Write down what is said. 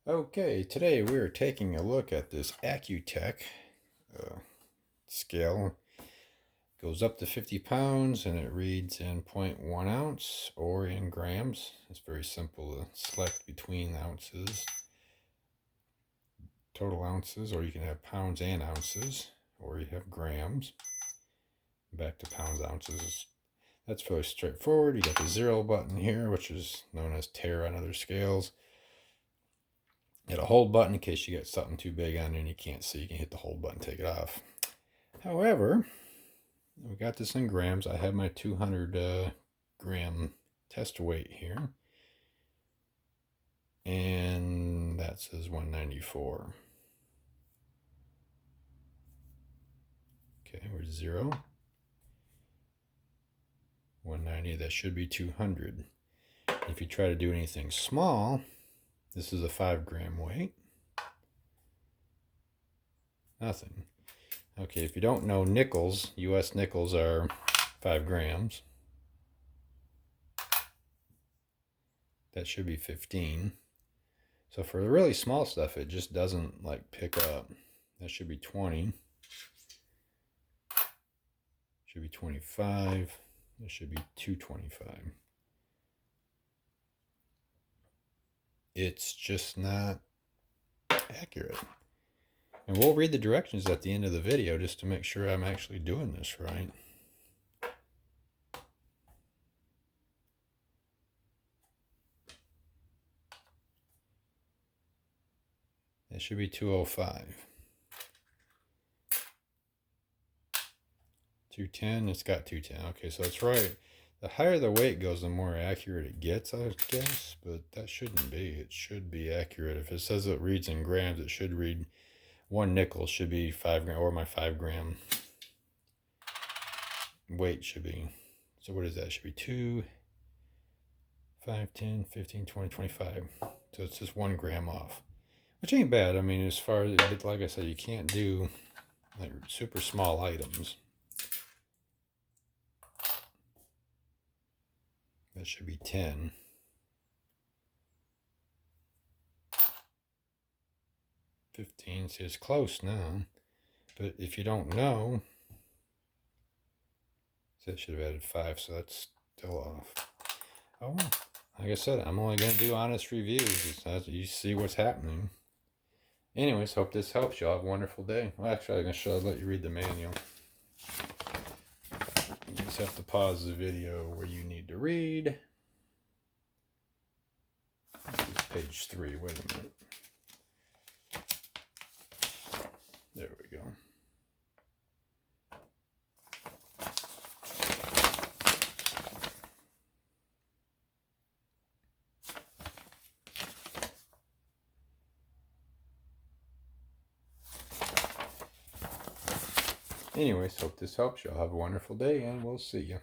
Okay, today we're taking a look at this ACCUTECK scale. It goes up to 50 pounds and it reads in 0.1 ounce or in grams. It's very simple to select between ounces, total ounces, or you can have pounds and ounces, or you have grams. Back to pounds, ounces. That's fairly straightforward. You got the 0 button here, which is known as tare on other scales. Hit a hold button in case you get something too big on it and you can't see. You can hit the hold button, take it off. However, we got this in grams. I have my 200 gram test weight here, and that says 194. Okay, we're 0, 190. That should be 200. If you try to do anything small, this is a 5 gram weight. Nothing. Okay, if you don't know nickels, US nickels are 5 grams. That should be 15. So for the really small stuff, it just doesn't like pick up. That should be 20. Should be 25. That should be 225. It's just not accurate. And we'll read the directions at the end of the video just to make sure I'm actually doing this right. It should be 205. 210, it's got 210. Okay, so that's right. The higher the weight goes, the more accurate it gets, I guess, but that shouldn't be. It should be accurate. If it says it reads in grams, it should read 1 nickel should be 5 grams, or my 5 gram weight should be. So what is that? It should be 2, 5, 10, 15, 20, 25. So it's just 1 gram off, which ain't bad. I mean, as far as, like I said, you can't do like super small items. That should be 10. 15. See, it's close now. But if you don't know, so I should have added 5, so that's still off. Oh, well, like I said, I'm only going to do honest reviews. You see what's happening. Anyways, hope this helps you. Have a wonderful day. Well, actually, I'm going to let you read the manual. You just have to pause the video where you need to read. This is page 3. Wait a minute. There we go. Anyways, hope this helps you. Have a wonderful day, and we'll see you.